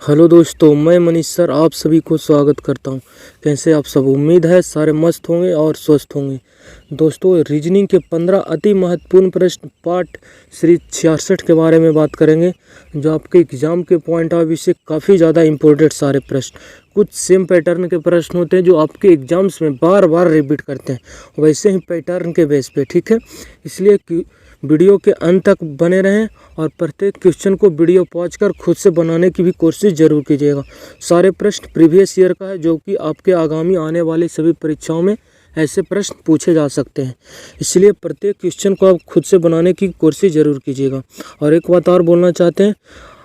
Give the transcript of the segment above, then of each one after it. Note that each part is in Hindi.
हेलो दोस्तों, मैं मनीष सर आप सभी को स्वागत करता हूं। कैसे आप सब? उम्मीद है सारे मस्त होंगे और स्वस्थ होंगे। दोस्तों, रीजनिंग के 15 अति महत्वपूर्ण प्रश्न पाठ सीरीज 66 के बारे में बात करेंगे, जो आपके एग्ज़ाम के पॉइंट ऑफ व्यू से काफ़ी ज़्यादा इम्पोर्टेंट सारे प्रश्न। कुछ सेम पैटर्न के प्रश्न होते हैं जो आपके एग्ज़ाम्स में बार बार रिपीट करते हैं, वैसे ही पैटर्न के बेस पे, ठीक है। इसलिए वीडियो के अंत तक बने रहें और प्रत्येक क्वेश्चन को वीडियो पॉज कर खुद से बनाने की भी कोशिश ज़रूर कीजिएगा। सारे प्रश्न प्रीवियस ईयर का है, जो कि आपके आगामी आने वाली सभी परीक्षाओं में ऐसे प्रश्न पूछे जा सकते हैं। इसलिए प्रत्येक क्वेश्चन को आप खुद से बनाने की कोशिश ज़रूर कीजिएगा। और एक बात और बोलना चाहते हैं,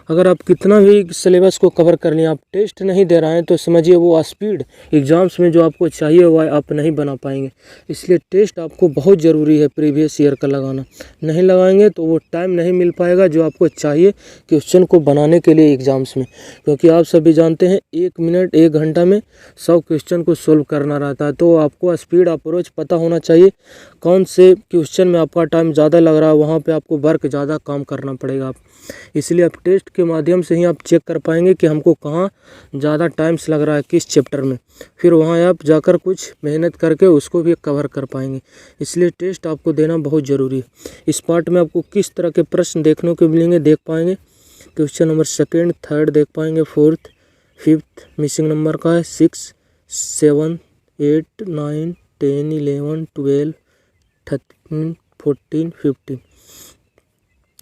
अगर आप कितना भी सिलेबस को कवर कर लें, आप टेस्ट नहीं दे रहे हैं तो समझिए वो स्पीड एग्ज़ाम्स में जो आपको चाहिए वो आप नहीं बना पाएंगे। इसलिए टेस्ट आपको बहुत ज़रूरी है प्रीवियस ईयर का लगाना। नहीं लगाएंगे तो वो टाइम नहीं मिल पाएगा जो आपको चाहिए क्वेश्चन को बनाने के लिए एग्ज़ाम्स में। क्योंकि आप सभी जानते हैं 1 मिनट 1 घंटा में 100 क्वेश्चन को सोल्व करना रहता है, तो आपको स्पीड अप्रोच पता होना चाहिए। कौन से क्वेश्चन में आपका टाइम ज़्यादा लग रहा है, वहाँ पर आपको वर्क ज़्यादा काम करना पड़ेगा। इसलिए आप टेस्ट के माध्यम से ही आप चेक कर पाएंगे कि हमको कहाँ ज़्यादा टाइम्स लग रहा है, किस चैप्टर में। फिर वहाँ आप जाकर कुछ मेहनत करके उसको भी कवर कर पाएंगे। इसलिए टेस्ट आपको देना बहुत ज़रूरी है। इस पार्ट में आपको किस तरह के प्रश्न देखने को मिलेंगे देख पाएंगे। क्वेश्चन नंबर 2, 3 देख पाएंगे, 4th, 5th मिसिंग नंबर का है, 6, 7, 8, 9, 10, 11, 12, 13, 14, 15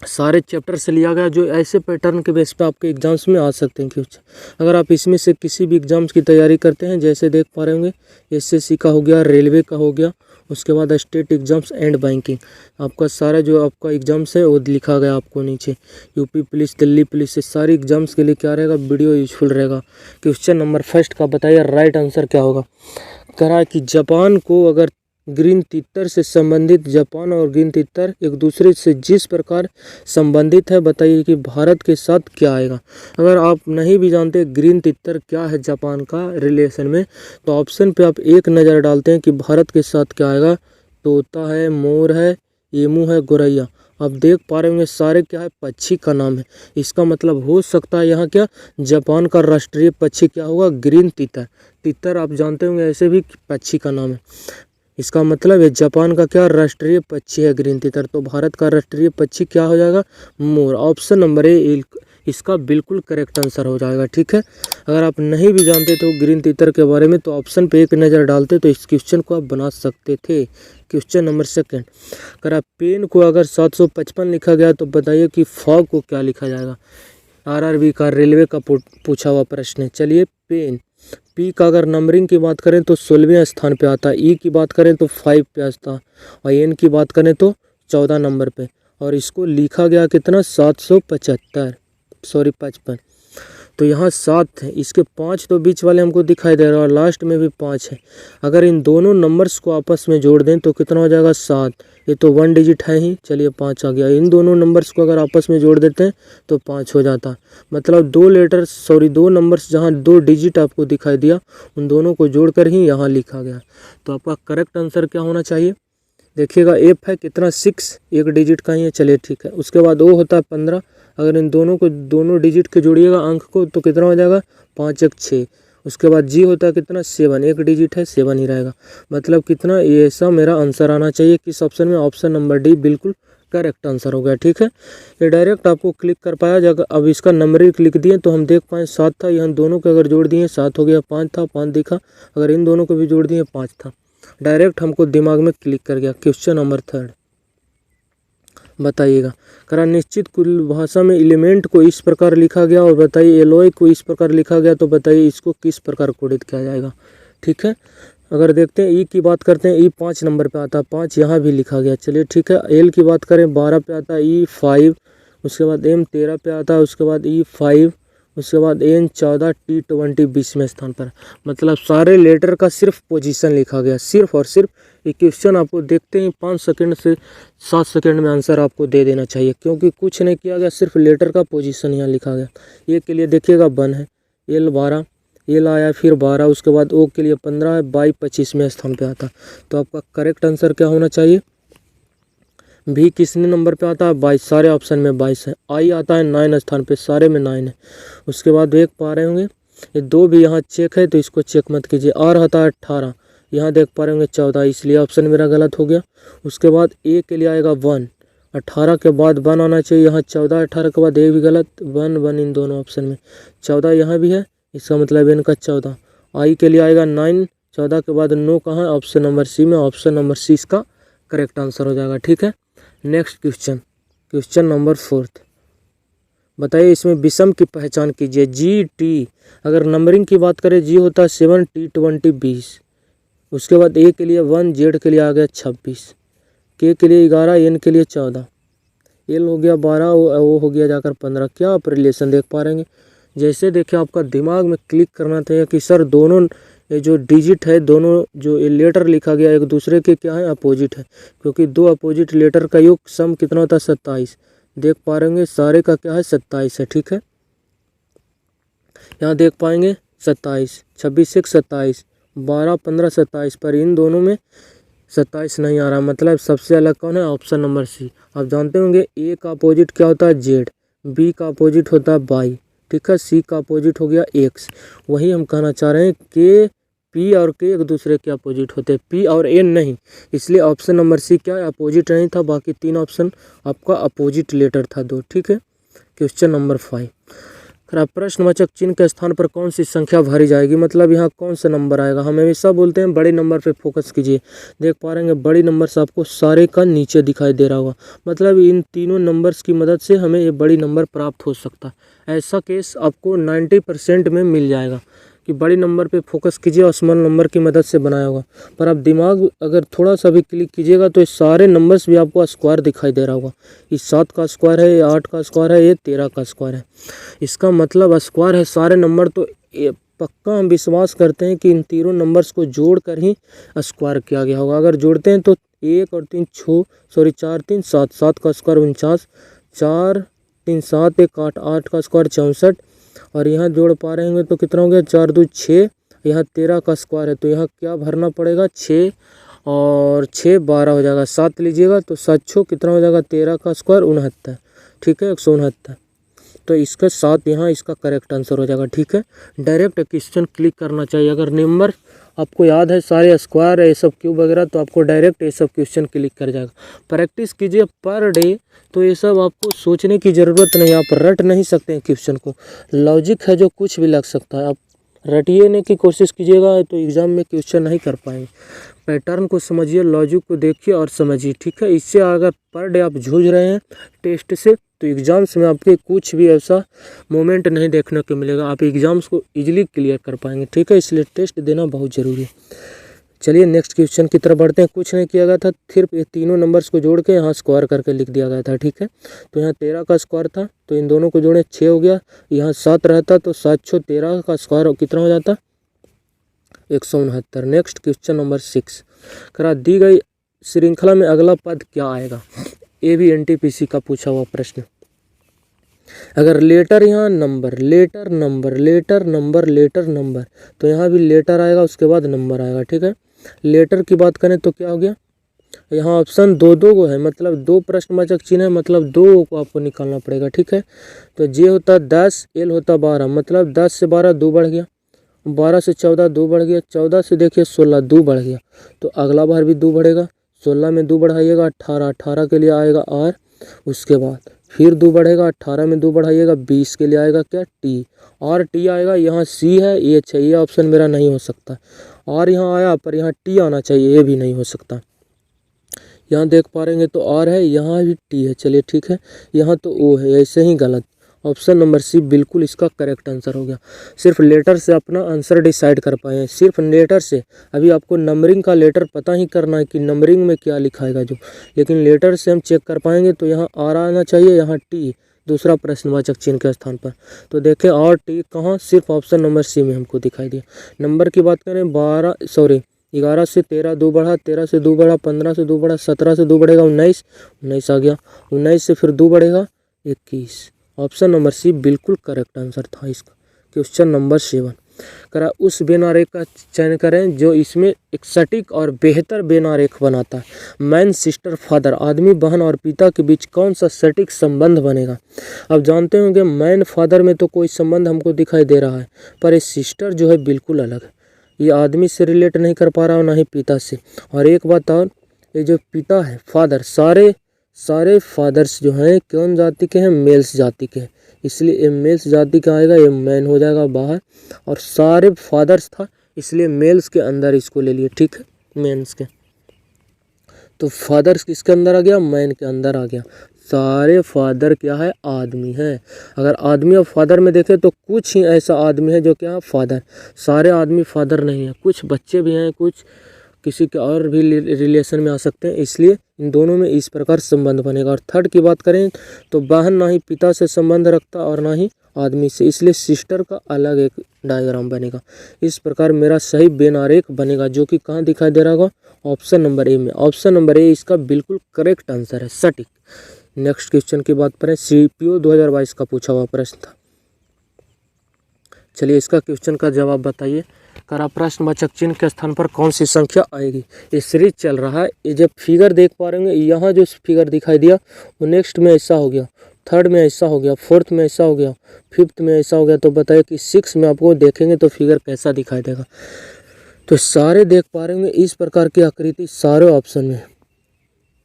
सारे चैप्टर से लिया गया, जो ऐसे पैटर्न के बेस पे आपके एग्जाम्स में आ सकते हैं क्वेश्चन। अगर आप इसमें से किसी भी एग्जाम्स की तैयारी करते हैं, जैसे देख पा रहे होंगे एसएससी का हो गया, रेलवे का हो गया, उसके बाद स्टेट एग्जाम्स एंड बैंकिंग, आपका सारा जो आपका एग्जाम्स है वो लिखा गया आपको नीचे। यूपी पुलिस, दिल्ली पुलिस, से सारी एग्जाम्स के लिए क्या रहेगा, वीडियो यूजफुल रहेगा। क्वेश्चन नंबर 1 का बताइए राइट आंसर क्या होगा। कह रहा है कि जापान को अगर ग्रीन तितर से संबंधित, जापान और ग्रीन तितर एक दूसरे से जिस प्रकार संबंधित है, बताइए कि भारत के साथ क्या आएगा। अगर आप नहीं भी जानते ग्रीन तितर क्या है जापान का रिलेशन में, तो ऑप्शन पे आप एक नज़र डालते हैं कि भारत के साथ क्या आएगा। तोता है, मोर है, एमू है, गोरैया। आप देख पा रहे होंगे सारे क्या है, पक्षी का नाम है। इसका मतलब हो सकता है यहाँ क्या, जापान का राष्ट्रीय पक्षी क्या होगा, ग्रीन तितर। तितर आप जानते होंगे ऐसे भी पक्षी का नाम है। इसका मतलब है जापान का क्या राष्ट्रीय पक्षी है, ग्रीन तितर। तो भारत का राष्ट्रीय पक्षी क्या हो जाएगा, मोर। ऑप्शन नंबर ए इसका बिल्कुल करेक्ट आंसर हो जाएगा, ठीक है। अगर आप नहीं भी जानते तो ग्रीन तितर के बारे में, तो ऑप्शन पे एक नज़र डालते तो इस क्वेश्चन को आप बना सकते थे। क्वेश्चन नंबर 2, अगर आप पेन को अगर 755 लिखा गया तो बताइए कि फॉग को क्या लिखा जाएगा। आरआरबी का, रेलवे का पूछा हुआ प्रश्न है। चलिए, पेन, पी का अगर नंबरिंग की बात करें तो 16वें स्थान पे आता है, ई की बात करें तो 5 पे आता है, और एन की बात करें तो 14 नंबर पे। और इसको लिखा गया कितना, 755। तो यहाँ 7 है, इसके 5 तो बीच वाले हमको दिखाई दे रहा है और लास्ट में भी 5 है। अगर इन दोनों नंबर्स को आपस में जोड़ दें तो कितना हो जाएगा, 7। ये तो 1 डिजिट है ही, चलिए 5 आ गया। इन दोनों नंबर्स को अगर आपस में जोड़ देते हैं तो 5 हो जाता। मतलब 2 नंबर्स जहाँ 2 डिजिट आपको दिखाई दिया, उन दोनों को जोड़कर ही यहाँ लिखा गया। तो आपका करेक्ट आंसर क्या होना चाहिए, देखिएगा। एफ है कितना, 6, 1 डिजिट का ही है, चलिए ठीक है। उसके बाद ओ होता है 15, अगर इन दोनों को, दोनों डिजिट के जोड़िएगा अंक को, तो कितना हो जाएगा, 5 1 6। उसके बाद जी होता है कितना, 7, 1 डिजिट है, 7 ही रहेगा। मतलब कितना, ये ऐसा मेरा आंसर आना चाहिए किस ऑप्शन में, ऑप्शन नंबर डी बिल्कुल करेक्ट आंसर हो गया, ठीक है। ये डायरेक्ट आपको क्लिक कर पाया जब अब इसका नंबर क्लिक दिए तो हम देख पाए 7 था, यहाँ दोनों को अगर जोड़ दिए 7 हो गया, 5 था, 5 दिखा, अगर इन दोनों को भी जोड़ दिए 5 था। डायरेक्ट हमको दिमाग में क्लिक कर गया। क्वेश्चन नंबर 3 बताइएगा। करा निश्चित कुल भाषा में एलिमेंट को इस प्रकार लिखा गया और बताइए एलॉय को इस प्रकार लिखा गया, तो बताइए इसको किस प्रकार कोडित किया जाएगा, ठीक है। अगर देखते हैं ई की बात करते हैं, ई 5 नंबर पे आता है, 5 यहाँ भी लिखा गया, चलिए ठीक है। एल की बात करें 12 पे आता है, ई 5, उसके बाद एम 13 पे आता है, उसके बाद ई 5, उसके बाद एन 14, टी 20 20वें स्थान पर। मतलब सारे लेटर का सिर्फ पोजीशन लिखा गया, सिर्फ और सिर्फ। ये क्वेश्चन आपको देखते ही 5 सेकंड से 7 सेकंड में आंसर आपको दे देना चाहिए, क्योंकि कुछ नहीं किया गया, सिर्फ लेटर का पोजीशन यहाँ लिखा गया। ए के लिए देखिएगा 1 है, एल 12, एल आया फिर 12, उसके बाद ओ के लिए 15 है, बाई 25वें स्थान पे आता। तो आपका करेक्ट आंसर क्या होना चाहिए, भी किसने नंबर पे आता है 22, सारे ऑप्शन में 22 है। आई आता है 9 स्थान पे, सारे में 9 है। उसके बाद देख पा रहे होंगे ये 2 भी यहाँ चेक है तो इसको चेक मत कीजिए। और होता है 18, यहाँ देख पा रहे होंगे 14, इसलिए ऑप्शन मेरा गलत हो गया। उसके बाद ए के लिए आएगा 1, 18 के बाद 1 आना चाहिए, यहाँ 14, 18 के बाद ए भी गलत, 1 1 इन दोनों ऑप्शन में। 14 यहाँ भी है, इसका मतलब इनका 14। आई के लिए आएगा 9, 14 के बाद 9 कहाँ है, ऑप्शन नंबर सी में। ऑप्शन नंबर सी इसका करेक्ट आंसर हो जाएगा। ठीक है, नेक्स्ट क्वेश्चन, क्वेश्चन नंबर 4। बताइए इसमें विषम की पहचान कीजिए। जी टी, अगर नंबरिंग की बात करें जी होता है 7, टी 20 20। उसके बाद ए के लिए 1, जेड के लिए आ गया 26, के के लिए 11, एन के लिए 14, एल हो गया 12, वो हो गया जाकर 15। क्या आप रिलेशन देख पा रहे हैं? जैसे देखिए आपका दिमाग में क्लिक करना चाहिए कि सर दोनों ये जो डिजिट है, दोनों जो ये लेटर लिखा गया एक दूसरे के क्या है, अपोजिट है, क्योंकि 2 अपोजिट लेटर का योग सम कितना होता है 27। देख पा रहे होंगे सारे का क्या है 27 है। ठीक है, यहाँ देख पाएंगे 27, 26 1 27, 12 15 27, पर इन दोनों में 27 नहीं आ रहा, मतलब सबसे अलग कौन है, ऑप्शन नंबर सी। आप जानते होंगे ए का अपोजिट क्या होता है जेड, बी का अपोजिट होता है वाई, ठीक है, सी का अपोजिट हो गया एक्स। वही हम कहना चाह रहे हैं कि पी और के एक दूसरे के अपोजिट होते हैं, पी और एन नहीं, इसलिए ऑप्शन नंबर सी क्या है, अपोजिट नहीं था। बाकी 3 ऑप्शन आपका अपोजिट लेटर था 2। ठीक है, क्वेश्चन नंबर 5। प्रश्नवाचक चिन्ह के स्थान पर कौन सी संख्या भरी जाएगी, मतलब यहाँ कौन सा नंबर आएगा। हम हमेशा बोलते हैं बड़े नंबर पे फोकस कीजिए। देख पा रहे हैं बड़ी नंबर्स आपको सारे का नीचे दिखाई दे रहा होगा, मतलब इन तीनों नंबर्स की मदद से हमें ये बड़ी नंबर प्राप्त हो सकता है। ऐसा केस आपको 90% में मिल जाएगा कि बड़ी नंबर पे फोकस कीजिए और स्मॉल नंबर की मदद से बनाया होगा। पर आप दिमाग अगर थोड़ा सा भी क्लिक कीजिएगा तो ये सारे नंबर्स भी आपको स्क्वायर दिखाई दे रहा होगा। ये 7 का स्क्वायर है, ये 8 का स्क्वायर है, ये 13 का स्क्वायर है। इसका मतलब स्क्वायर है सारे नंबर, तो ये पक्का हम विश्वास करते हैं कि इन तीनों नंबर्स को जोड़ कर ही स्क्वायर किया गया होगा। अगर जोड़ते हैं तो 1 और 3 4 3 7, 7 का स्क्वायर 49, 4 3 7 1 8, 8 का स्क्वायर 64, और यहाँ जोड़ पा रहे होंगे तो कितना हो गया 4 2 6, यहाँ 13 का स्क्वायर है तो यहाँ क्या भरना पड़ेगा 6 और 6 12 हो जाएगा, 7 लीजिएगा तो 7 6 कितना हो जाएगा 13 का स्क्वायर 69। ठीक है, 169, तो इसका 7 यहाँ इसका करेक्ट आंसर हो जाएगा। ठीक है, डायरेक्ट क्वेश्चन क्लिक करना चाहिए। अगर नंबर आपको याद है सारे स्क्वायर ये सब क्यूब वगैरह तो आपको डायरेक्ट ये सब क्वेश्चन क्लिक कर जाएगा। प्रैक्टिस कीजिए पर डे, तो ये सब आपको सोचने की ज़रूरत नहीं, आप रट नहीं सकते हैं क्वेश्चन को। लॉजिक है जो कुछ भी लग सकता है, आप रटिए की कोशिश कीजिएगा तो एग्ज़ाम में क्वेश्चन नहीं कर पाएंगे। पैटर्न को समझिए, लॉजिक को देखिए और समझिए। ठीक है, इससे अगर पर डे आप जूझ रहे हैं टेस्ट से तो एग्ज़ाम्स में आपके कुछ भी ऐसा मोमेंट नहीं देखने को मिलेगा, आप एग्ज़ाम्स को इजीली क्लियर कर पाएंगे। ठीक है, इसलिए टेस्ट देना बहुत ज़रूरी है। चलिए नेक्स्ट क्वेश्चन की तरफ बढ़ते हैं। कुछ नहीं किया गया था, सिर्फ ये तीनों नंबर्स को जोड़ के यहाँ स्क्वायर करके लिख दिया गया था। ठीक है, तो यहाँ 13 का स्क्वायर था तो इन दोनों को जोड़े 6 हो गया, यहाँ 7 रहता तो 7 6 13 का स्क्वायर कितना हो जाता 169। नेक्स्ट क्वेश्चन नंबर 6, करा दी गई श्रृंखला में अगला पद क्या आएगा। ये भी NTPC का पूछा हुआ प्रश्न। अगर लेटर यहाँ number letter number letter number letter number, तो यहाँ भी लेटर आएगा उसके बाद नंबर आएगा। ठीक है, लेटर की बात करें तो क्या हो गया, यहाँ ऑप्शन 2 को है, मतलब 2 प्रश्नवाचक चिन्ह है, मतलब 2 को आपको निकालना पड़ेगा। ठीक है, तो जे होता 10, एल होता 12, मतलब 10 से 12 2 बढ़ गया, 12 से 14 2 बढ़ गया, 14 से देखिए 16 2 बढ़ गया, तो अगला बार भी 2 बढ़ेगा, 16 में 2 बढ़ाइएगा 18, 18 के लिए आएगा आर, उसके बाद फिर 2 बढ़ेगा, 18 में 2 बढ़ाइएगा 20 के लिए आएगा क्या टी, और टी आएगा, यहाँ सी है एच है, ये ऑप्शन मेरा नहीं हो सकता, और यहाँ आया पर यहाँ टी आना चाहिए, ये भी नहीं हो सकता। यहाँ देख पा रहे हैं तो आर है, यहाँ भी टी है, चलिए ठीक है, यहाँ तो ओ है, ऐसे ही गलत। ऑप्शन नंबर सी बिल्कुल इसका करेक्ट आंसर हो गया। सिर्फ लेटर से अपना आंसर डिसाइड कर पाए हैं, सिर्फ लेटर से। अभी आपको नंबरिंग का लेटर पता ही करना है कि नंबरिंग में क्या लिखाएगा जो, लेकिन लेटर से हम चेक कर पाएंगे तो यहाँ आर आना चाहिए, यहाँ टी दूसरा प्रश्नवाचक चिन्ह के स्थान पर। तो देखें और टी कहाँ, सिर्फ ऑप्शन नंबर सी में हमको दिखाई दिया। नंबर की बात करें 11 से 13 2 बढ़ा, 13 से 2 बढ़ा, 15 से 2 बढ़ा, 17 से 2 बढ़ेगा 19 आ गया, 19 से फिर 2 बढ़ेगा 21। ऑप्शन नंबर सी बिल्कुल करेक्ट आंसर था इसका। क्वेश्चन नंबर 7, करा उस बेनारेख का चयन करें जो इसमें एक सटीक और बेहतर बेनारेख बनाता है। मैन सिस्टर फादर, आदमी बहन और पिता के बीच कौन सा सटीक संबंध बनेगा। अब जानते होंगे मैन फादर में तो कोई संबंध हमको दिखाई दे रहा है, पर ये सिस्टर जो है बिल्कुल अलग है। ये आदमी से रिलेट नहीं कर पा रहा और ना ही पिता से। और एक बात और, ये जो पिता है फादर, सारे फादर्स जो हैं कौन जाति के हैं, मेल्स जाति के हैं, इसलिए ये मेल्स जाति का आएगा, ये मैन हो जाएगा बाहर। और सारे फादर्स था इसलिए मेल्स के अंदर इसको ले लिए, ठीक है, मेंस के। तो फादर्स किसके अंदर आ गया, मैन के अंदर आ गया। सारे फादर क्या है, आदमी है। अगर आदमी और फादर में देखें तो कुछ ही ऐसा आदमी है जो क्या फादर, सारे आदमी फादर नहीं है, कुछ बच्चे भी हैं, कुछ किसी के और भी रिलेशन में आ सकते हैं, इसलिए इन दोनों में इस प्रकार संबंध बनेगा। और थर्ड की बात करें तो बहन ना ही पिता से संबंध रखता और ना ही आदमी से, इसलिए सिस्टर का अलग एक डायग्राम बनेगा। इस प्रकार मेरा सही बेनारेख बनेगा, जो कि कहाँ दिखाई दे रहा होगा, ऑप्शन नंबर ए में। ऑप्शन नंबर ए इसका बिल्कुल करेक्ट आंसर है, सटीक। नेक्स्ट क्वेश्चन की बात करें, CPO 2022 का पूछा हुआ प्रश्न था। चलिए इसका क्वेश्चन का जवाब बताइए। करा प्रश्नवाचक चिन्ह के स्थान पर कौन सी संख्या आएगी। ये सीरीज चल रहा है, ये जब फिगर देख पा रहे होंगे, यहाँ जो फिगर दिखाई दिया वो नेक्स्ट में ऐसा हो गया, थर्ड में ऐसा हो गया, फोर्थ में ऐसा हो गया, फिफ्थ में ऐसा हो गया, तो बताइए कि 6 में आपको देखेंगे तो फिगर कैसा दिखाई देगा। तो सारे देख पा रहे होंगे इस प्रकार की आकृति सारे ऑप्शन में,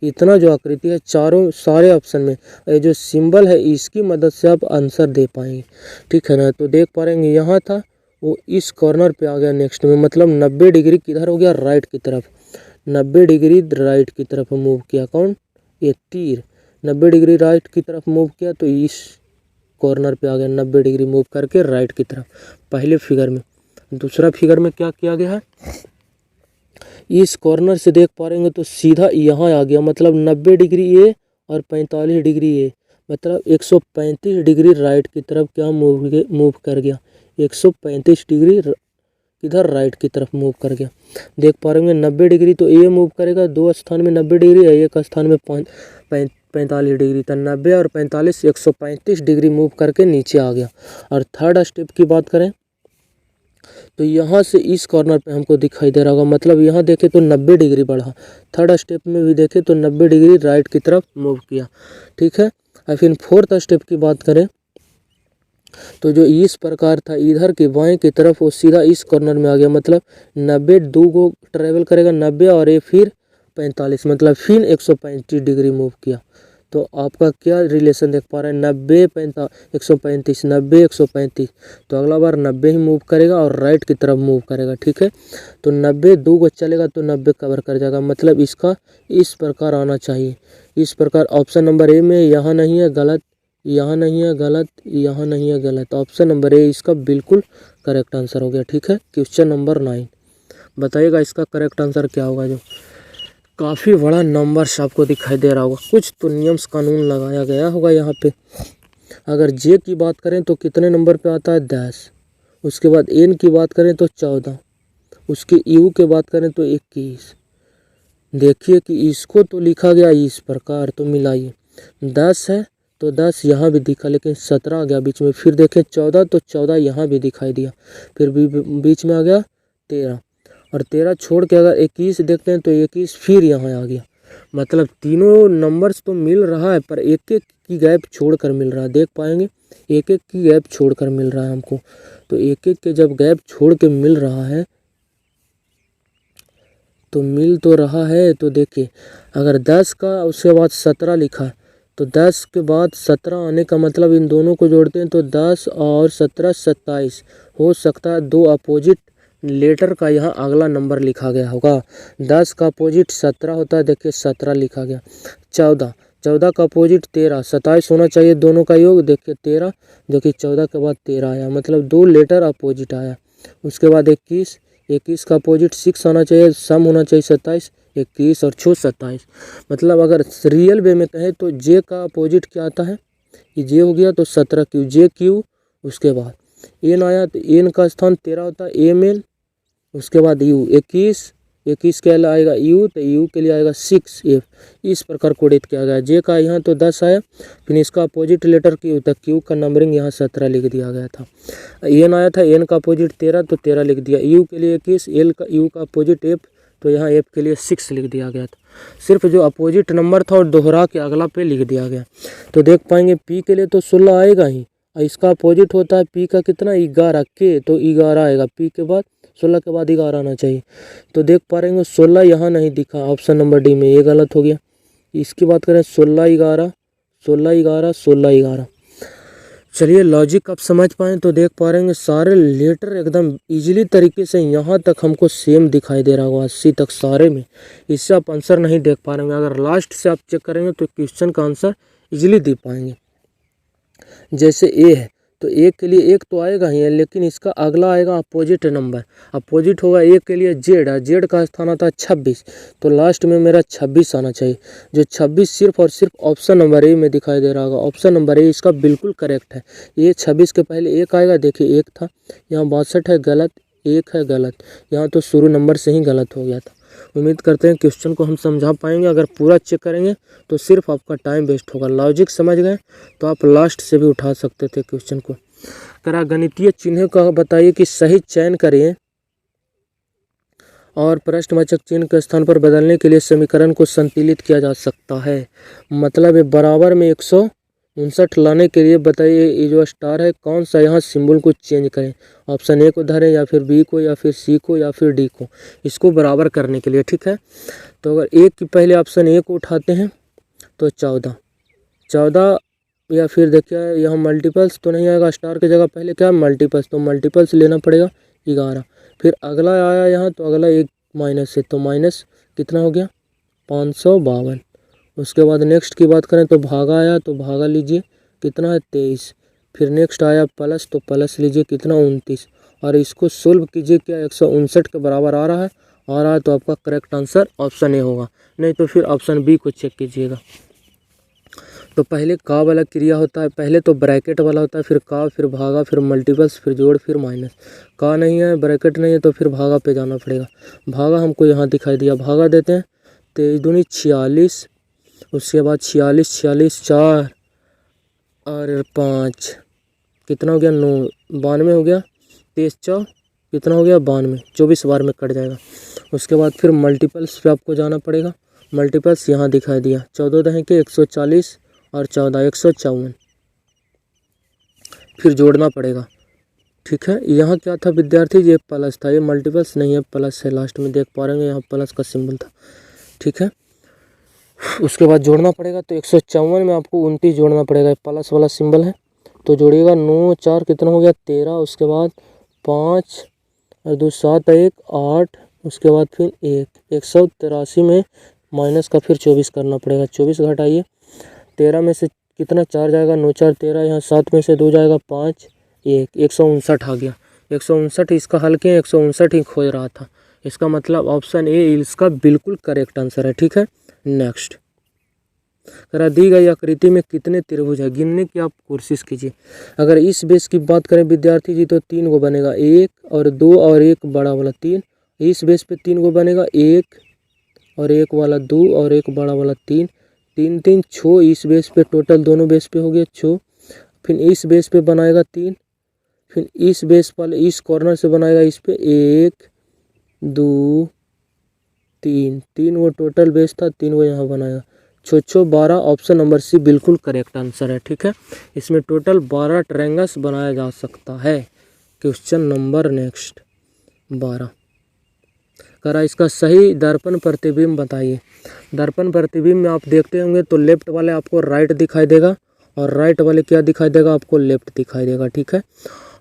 इतना जो आकृति है चारों सारे ऑप्शन में, ये जो सिंबल है इसकी मदद से आप आंसर दे पाएंगे, ठीक है ना। तो देख पा रहे हैं यहाँ था, वो इस कॉर्नर पे आ गया नेक्स्ट में, मतलब 90 डिग्री किधर हो गया, राइट की तरफ, 90 डिग्री राइट की तरफ मूव किया। कौन, ये तीर 90 डिग्री राइट की तरफ मूव किया, तो इस कॉर्नर पे आ गया 90 डिग्री मूव करके राइट की तरफ, पहले फिगर में। दूसरा फिगर में क्या किया गया है, इस कॉर्नर से देख पा रहे हैं तो सीधा यहाँ आ गया, मतलब 90 डिग्री ये और 45 डिग्री ये, मतलब 135 डिग्री राइट की तरफ क्या मूव कर गया, 135 डिग्री किधर राइट की तरफ मूव कर गया। देख पा रहे हैं 90 डिग्री तो ये मूव करेगा, दो स्थान में 90 डिग्री है, एक स्थान में 45 डिग्री, तो 90 और 45 135 डिग्री मूव करके नीचे आ गया। और थर्ड स्टेप की बात करें तो यहाँ से इस कॉर्नर पे हमको दिखाई दे रहा होगा, मतलब यहाँ देखें तो 90 डिग्री बढ़ा, थर्ड स्टेप में भी देखें तो 90 डिग्री राइट की तरफ मूव किया, ठीक है। और फिर फोर्थ स्टेप की बात करें तो जो इस प्रकार था इधर के बाएं की तरफ, वो सीधा इस कॉर्नर में आ गया, मतलब 90 दो को ट्रेवल करेगा 90 और ये फिर 45, मतलब फिर 135 डिग्री मूव किया। तो आपका क्या रिलेशन देख पा रहे हैं, 90 135, 90 135, तो अगला बार 90 ही मूव करेगा और राइट की तरफ मूव करेगा, ठीक है। तो 90 दो को चलेगा तो 90 कवर कर जाएगा, मतलब इसका इस प्रकार आना चाहिए, इस प्रकार। ऑप्शन नंबर ए में यहाँ नहीं है, गलत, यहाँ नहीं है, गलत, यहाँ नहीं है, गलत। ऑप्शन नंबर ए इसका बिल्कुल करेक्ट आंसर हो गया, ठीक है। क्वेश्चन नंबर 9 बताइएगा इसका करेक्ट आंसर क्या होगा। जो काफ़ी बड़ा नंबर्स आपको दिखाई दे रहा होगा, कुछ तो नियम्स कानून लगाया गया होगा यहाँ पे। अगर जे की बात करें तो कितने नंबर पे आता है, 10। उसके बाद एन की बात करें तो 14, उसके यू के बात करें तो 21। देखिए कि इसको तो लिखा गया इस प्रकार, तो मिलाइए 10 है तो 10 यहाँ भी दिखा, लेकिन 17 आ गया बीच में। फिर देखें 14 तो 14 यहाँ भी दिखाई दिया, फिर भी बीच में आ गया 13, और 13 छोड़ के अगर 21 देखते हैं तो 21 फिर यहाँ आ गया। मतलब तीनों नंबर्स तो मिल रहा है, पर एक एक की गैप छोड़ कर मिल रहा है, देख पाएंगे एक एक की गैप छोड़ कर मिल रहा है हमको। तो एक एक के जब गैप छोड़ के मिल रहा है तो मिल तो रहा है, तो देखिए अगर 10 का उसके बाद 17 लिखा, तो 10 के बाद 17 आने का मतलब इन दोनों को जोड़ते हैं तो 10 और 17 27, हो सकता है दो अपोजिट लेटर का यहाँ अगला नंबर लिखा गया होगा। 10 का अपोजिट 17 होता है, देखिए 17 लिखा गया। 14 का अपोजिट 13, 27 होना चाहिए दोनों का योग, देखिए 13, जो कि 14 के बाद 13 आया, मतलब दो लेटर अपोजिट आया। उसके बाद 21 का अपोजिट 6 आना चाहिए, सम होना चाहिए 27, 21 और 6 27। मतलब अगर रियल वे में कहें तो जे का अपोजिट क्या आता है, ये जे हो गया तो 17 क्यू, जे क्यू। उसके बाद एन आया तो एन का स्थान 13 होता है, एम एन। उसके बाद यू 21, 21 के लिए आएगा यू, तो यू के लिए आएगा 6F। इस प्रकार कोडित किया गया। जे का यहाँ तो 10 आया, फिर इसका अपोजिट लेटर क्यू था, क्यू का नंबरिंग यहाँ 17 लिख दिया गया था। एन आया था, एन का अपोजिट 13 तो 13 लिख दिया। यू के लिए 21, एल का यू का अपोजिट एफ तो यहाँ एफ के लिए 6 लिख दिया गया था। सिर्फ जो अपोजिट नंबर था और दोहरा के अगला पे लिख दिया गया। तो देख पाएंगे पी के लिए तो 16 आएगा ही, इसका अपोजिट होता है पी का कितना 11 के, तो 11 आएगा। पी के बाद 16 के बाद 11 आना चाहिए। तो देख पा रहे हैं 16 यहाँ नहीं दिखा, ऑप्शन नंबर डी में, ये गलत हो गया। इसकी बात करें 16 11 16 11 16 11। चलिए लॉजिक आप समझ पाए तो देख पा रहे हैं सारे लेटर एकदम इजीली तरीके से यहाँ तक हमको सेम दिखाई दे रहा होगा, 80 तक सारे में। इससे आप आंसर नहीं देख पा रहे होंगे। अगर लास्ट से आप चेक करेंगे तो क्वेश्चन का आंसर इजीली दे पाएंगे। जैसे ए है तो ए के लिए 1 तो आएगा ही है, लेकिन इसका अगला आएगा अपोजिट नंबर। अपोजिट होगा ए के लिए जेड है, जेड का स्थान आता है 26, तो लास्ट में मेरा 26 आना चाहिए। जो 26 सिर्फ और सिर्फ ऑप्शन नंबर ए में दिखाई दे रहा होगा। ऑप्शन नंबर ए इसका बिल्कुल करेक्ट है। ये 26 के पहले 1 आएगा, देखिए 1 था, यहाँ 62 है गलत, 1 है गलत, यहाँ तो शुरू नंबर से ही गलत हो गया था। उम्मीद करते हैं क्वेश्चन को हम समझा पाएंगे। अगर पूरा चेक करेंगे तो सिर्फ आपका टाइम वेस्ट होगा। लॉजिक समझ गए तो आप लास्ट से भी उठा सकते थे क्वेश्चन को। करा गणितीय चिन्ह का बताइए कि सही चयन करिए और प्रश्नवाचक चिन्ह के स्थान पर बदलने के लिए समीकरण को संतुलित किया जा सकता है। मतलब ये बराबर में 159 लाने के लिए बताइए ये जो स्टार है कौन सा यहाँ सिंबल को चेंज करें। ऑप्शन ए को धरें या फिर बी को या फिर सी को या फिर डी को, इसको बराबर करने के लिए। ठीक है, तो अगर एक की पहले ऑप्शन ए को उठाते हैं तो 14 या फिर देखिए यहाँ मल्टीपल्स तो नहीं आएगा, स्टार की जगह पहले क्या मल्टीपल्स, तो मल्टीपल्स लेना पड़ेगा 11। फिर अगला आया यहाँ तो अगला एक माइनस है, तो माइनस कितना हो गया 552। उसके बाद नेक्स्ट की बात करें तो भागा आया, तो भागा लीजिए कितना है 23। फिर नेक्स्ट आया प्लस, तो प्लस लीजिए कितना 29, और इसको सोल्व कीजिए क्या 159 के बराबर आ रहा है तो आपका करेक्ट आंसर ऑप्शन ए होगा। नहीं तो फिर ऑप्शन बी को चेक कीजिएगा। तो पहले का वाला क्रिया होता है, पहले तो ब्रैकेट वाला होता है, फिर का, फिर भागा, फिर मल्टीपल्स, फिर जोड़, फिर माइनस। का नहीं है, ब्रैकेट नहीं है, तो फिर भागा पे जाना पड़ेगा। भागा हमको यहाँ दिखाई दिया, भागा देते हैं 23 दूनी 46, उसके बाद 46 46 4 और 5 कितना हो गया 9, 92 हो गया। 23 4 कितना हो गया 92, 24 बार में कट जाएगा। उसके बाद फिर मल्टीपल्स पे आपको जाना पड़ेगा। मल्टीपल्स यहाँ दिखाई दिया 14 दहें के 140 और 14 154, फिर जोड़ना पड़ेगा। ठीक है, यहाँ क्या था विद्यार्थी, ये प्लस था, ये मल्टीपल्स नहीं है, प्लस है। लास्ट में देख पा रहे हैं यहाँ प्लस का सिंबल था। ठीक है, उसके बाद जोड़ना पड़ेगा, तो 154 में आपको 29 जोड़ना पड़ेगा, प्लस वाला सिंबल है तो जोड़िएगा। 9 4 कितना हो गया 13, उसके बाद 5 और 2 7 1 8, उसके बाद फिर 183 में माइनस का फिर 24 करना पड़ेगा। 24 घटाइए, 13 में से कितना 4 जाएगा, 9 4 13, यहाँ 7 में से 2 जाएगा 5 1, 159 आ गया। 159 इसका हल के 159 ही खोज रहा था। इसका मतलब ऑप्शन ए इसका बिल्कुल करेक्ट आंसर है। ठीक है, नेक्स्ट करा दी गई आकृति में कितने त्रिभुज है, गिनने की आप कोशिश कीजिए। अगर इस बेस की बात करें विद्यार्थी जी तो 3 गो बनेगा, 1 और 2 और 1 बड़ा वाला 3। इस बेस पे 3 गो बनेगा, 1 और 1 वाला 2 और 1 बड़ा वाला 3 3 3 6। इस बेस पे टोटल दोनों बेस पे हो गया 6। फिर इस बेस पे बनाएगा 3, फिर इस बेस वाले इस कॉर्नर से बनाएगा इस पे 1 2 3, 3 वो टोटल बेस था, 3 वो यहाँ बनाएगा 6 12। ऑप्शन नंबर सी बिल्कुल करेक्ट आंसर है। ठीक है, इसमें टोटल 12 ट्रायंगल्स बनाया जा सकता है। क्वेश्चन नंबर नेक्स्ट 12 करा इसका सही दर्पण प्रतिबिंब बताइए। दर्पण प्रतिबिंब में आप देखते होंगे तो लेफ्ट वाले आपको राइट दिखाई देगा और राइट वाले क्या दिखाई देगा आपको लेफ्ट दिखाई देगा। ठीक है,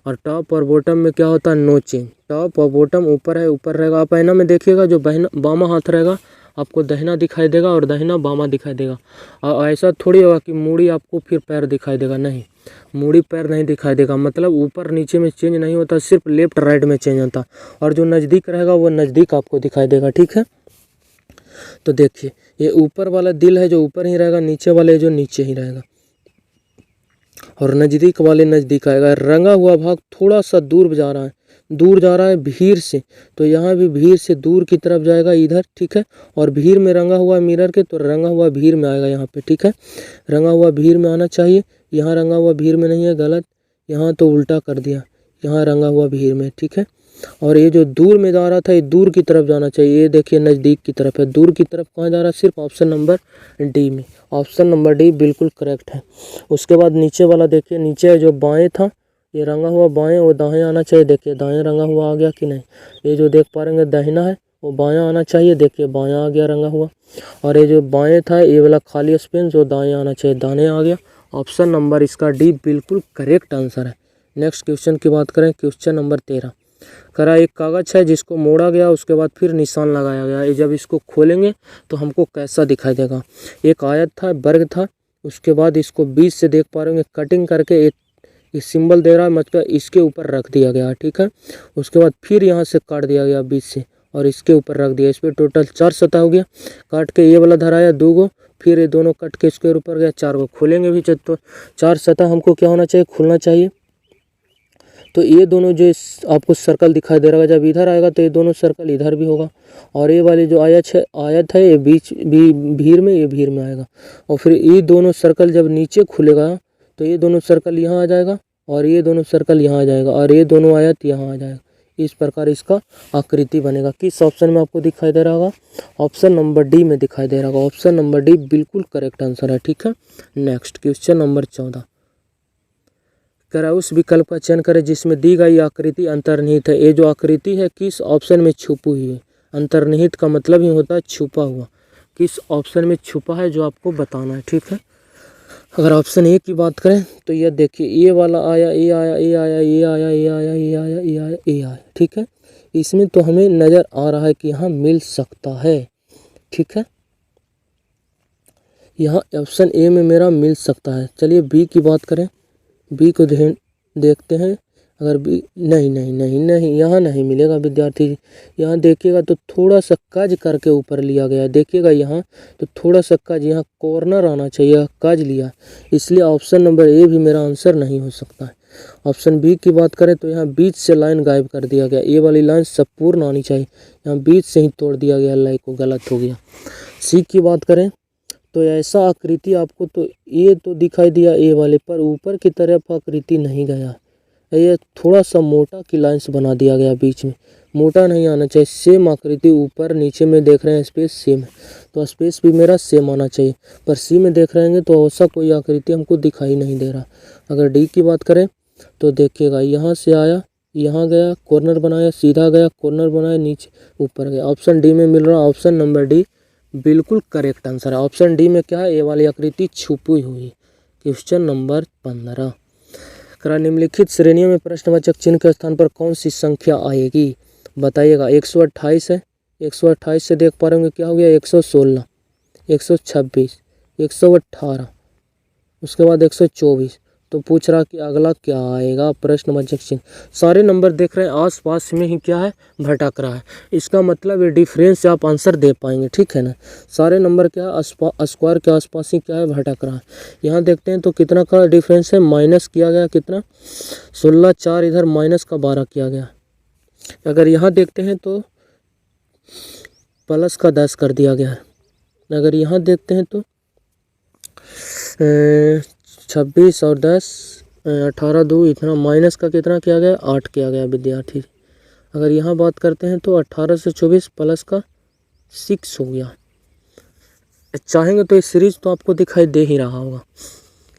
और टॉप और बॉटम में क्या होता है नो चेंज। टॉप और बॉटम ऊपर है, ऊपर रहेगा। आप आईना में देखिएगा जो बामा हाथ रहेगा आपको दहिना दिखाई देगा और दहिना बामा दिखाई देगा। और ऐसा थोड़ी होगा कि मूड़ी आपको फिर पैर दिखाई देगा, नहीं, मूड़ी पैर नहीं दिखाई देगा। मतलब ऊपर नीचे में चेंज नहीं होता, सिर्फ लेफ्ट राइट में चेंज होता। और जो नज़दीक रहेगा वो नज़दीक आपको दिखाई देगा। ठीक है, तो देखिए ये ऊपर वाला दिल है जो ऊपर ही रहेगा, नीचे वाले जो नीचे ही रहेगा। और नज़दीक वाले नज़दीक आएगा। रंगा हुआ भाग थोड़ा सा दूर जा रहा है, दूर जा रहा है भीड़ से, तो यहाँ भी भीड़ से दूर की तरफ जाएगा इधर, ठीक है। और भीड़ में रंगा हुआ मिरर के, तो रंगा हुआ भीड़ में आएगा यहाँ पे, ठीक है। रंगा हुआ भीड़ में आना चाहिए, यहाँ रंगा हुआ भीड़ में नहीं है, गलत, यहाँ तो उल्टा कर दिया, यहाँ रंगा हुआ भीड़ में, ठीक है। और ये जो दूर में जा रहा था ये दूर की तरफ जाना चाहिए, ये देखिए नज़दीक की तरफ है, दूर की तरफ कहाँ जा रहा है, सिर्फ ऑप्शन नंबर डी में। ऑप्शन नंबर डी बिल्कुल करेक्ट है। उसके बाद नीचे वाला देखिए, नीचे जो बाएं था ये रंगा हुआ बाएं, वो दाएं आना चाहिए, देखिए दाएं रंगा हुआ आ गया कि नहीं। ये जो देख पा रहे दाहिना है वो बायां आना चाहिए, देखिए बायां आ गया रंगा हुआ। और ये जो बाएं था ये वाला खाली स्पेस जो दाएं आना चाहिए, दाएं आ गया। ऑप्शन नंबर इसका डी बिल्कुल करेक्ट आंसर है। नेक्स्ट क्वेश्चन की बात करें, क्वेश्चन नंबर 13 करा, एक कागज़ है जिसको मोड़ा गया उसके बाद फिर निशान लगाया गया, ये जब इसको खोलेंगे तो हमको कैसा दिखाई देगा। एक आयत था, वर्ग था, उसके बाद इसको बीच से देख पा रहे होंगे कटिंग करके एक सिंबल दे रहा है, मतलब इसके ऊपर रख दिया गया, ठीक है। उसके बाद फिर यहाँ से काट दिया गया बीच से और इसके ऊपर रख दिया, इस पर टोटल 4 सतह हो गया। काट के ये वाला धराया 2 गो, फिर ये दोनों कट के इसके ऊपर गया 4 गो, खोलेंगे भी तो 4 सतह हमको क्या होना चाहिए, खुलना चाहिए। तो ये दोनों जो आपको सर्कल दिखाई दे रहा है, जब इधर आएगा तो ये दोनों सर्कल इधर भी होगा। और ये वाली जो आयत है ये बीच भी भीड़ में, ये भीड़ में आएगा। और फिर ये दोनों सर्कल जब नीचे खुलेगा तो ये दोनों सर्कल यहाँ आ जाएगा और ये दोनों सर्कल यहाँ आ जाएगा और ये दोनों आयत यहाँ आ जाएगा। इस प्रकार इसका आकृति बनेगा। किस ऑप्शन में आपको दिखाई दे रहा होगा, ऑप्शन नंबर डी में दिखाई दे रहा होगा। ऑप्शन नंबर डी बिल्कुल करेक्ट आंसर है, ठीक है। नेक्स्ट क्वेश्चन नंबर 14 करा, उस विकल्प का चयन करें जिसमें दी गई आकृति अंतर्निहित है। ये जो आकृति है किस ऑप्शन में छुपी हुई है। अंतर्निहित का मतलब ही होता है छुपा हुआ, किस ऑप्शन में छुपा है जो आपको बताना है, ठीक है। अगर ऑप्शन ए की बात करें तो यह देखिए, ये वाला आया, ये आया, ये आया, ये आया, ये आया, ये आया, ये आया, ये आया, ठीक है। इसमें तो हमें नज़र आ रहा है कि यहाँ मिल सकता है, ठीक है। यहाँ ऑप्शन ए में मेरा मिल सकता है। चलिए बी की बात करें, बी को देखते हैं। अगर बी नहीं नहीं नहीं नहीं यहाँ नहीं मिलेगा विद्यार्थी। यहाँ देखिएगा तो थोड़ा सा कज करके ऊपर लिया गया है, देखिएगा यहाँ तो थोड़ा सा कज, यहाँ कॉर्नर आना चाहिए, कज लिया, इसलिए ऑप्शन नंबर ए भी मेरा आंसर नहीं हो सकता है। ऑप्शन बी की बात करें तो यहाँ बीच से लाइन गायब कर दिया गया, ये वाली लाइन संपूर्ण आनी चाहिए, यहाँ बीच से ही तोड़ दिया गया लाइन को, गलत हो गया। सी की बात करें तो ऐसा आकृति आपको तो ये तो दिखाई दिया ए वाले पर, ऊपर की तरफ आकृति नहीं गया, ये थोड़ा सा मोटा की लाइन्स बना दिया गया बीच में, मोटा नहीं आना चाहिए। सेम आकृति ऊपर नीचे में देख रहे हैं स्पेस सेम है, तो स्पेस भी मेरा सेम आना चाहिए, पर सी में देख रहे हैं तो ऐसा कोई आकृति हमको दिखाई नहीं दे रहा। अगर डी की बात करें तो देखिएगा यहाँ से आया, यहाँ गया, कॉर्नर बनाया, सीधा गया, कॉर्नर बनाया, नीचे ऊपर गया। ऑप्शन डी में मिल रहा, ऑप्शन नंबर डी बिल्कुल करेक्ट आंसर है। ऑप्शन डी में क्या है, ये वाली आकृति छुपी हुई है। क्वेश्चन नंबर 15 करा, निम्नलिखित श्रेणियों में प्रश्नवाचक चिन्ह के स्थान पर कौन सी संख्या आएगी, बताइएगा। 128 है, 128 से देख पा रहे होंगे क्या हो गया, 116, 126, 118, उसके बाद 124। तो पूछ रहा कि अगला क्या आएगा प्रश्नवाचक चिन्ह। सारे नंबर देख रहे हैं आस पास में ही क्या है, भटक रहा है, इसका मतलब ये डिफरेंस से आप आंसर दे पाएंगे, ठीक है ना। सारे नंबर क्या है, स्क्वायर के आसपास ही क्या है, भटक रहा है। यहाँ देखते हैं तो कितना का डिफरेंस है, माइनस किया गया कितना, 16, 4 इधर माइनस का 12 किया गया। अगर यहाँ देखते हैं तो प्लस का 10 कर दिया गया है। अगर यहाँ देखते हैं तो 26 और 10, 18, 2 इतना, माइनस का कितना किया गया, 8 किया गया विद्यार्थी। अगर यहाँ बात करते हैं तो 18 से 24 प्लस का 6 हो गया। चाहेंगे तो इस सीरीज तो आपको दिखाई दे ही रहा होगा,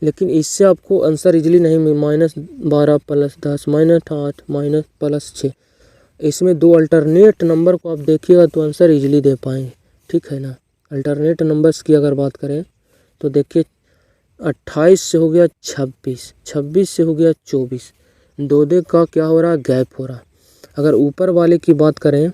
लेकिन इससे आपको आंसर इजीली नहीं मिल, -12 प्लस 10 -8 माइनस प्लस 6, इसमें 2 अल्टरनेट नंबर को आप देखिएगा तो आंसर इजीली दे पाएंगे, ठीक है ना। अल्टरनेट नंबर्स की अगर बात करें तो देखिए 28 से हो गया 26, 26 से हो गया 24, 2 का क्या हो रहा है, गैप हो रहा है। अगर ऊपर वाले की बात करें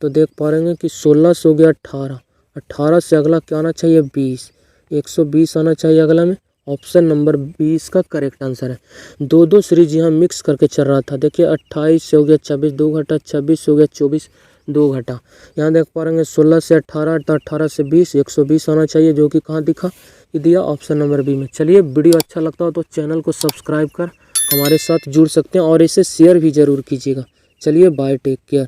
तो देख पा रहे हैं कि 16 से हो गया 18, 18 से अगला क्या आना चाहिए, 20, 120 आना चाहिए अगला में। ऑप्शन नंबर 20 का करेक्ट आंसर है। 2 सीरीज यहाँ मिक्स करके चल रहा था, देखिए 28 से हो गया 26, 2 घटा, 26 से हो गया 24, 2 घटा। यहाँ देख पा रहे हैं 16 से 18, 18 से 20, 120 आना चाहिए, जो कि कहाँ दिखा, ये दिया ऑप्शन नंबर बी में। चलिए वीडियो अच्छा लगता हो तो चैनल को सब्सक्राइब कर हमारे साथ जुड़ सकते हैं और इसे शेयर भी ज़रूर कीजिएगा। चलिए बाय, टेक केयर।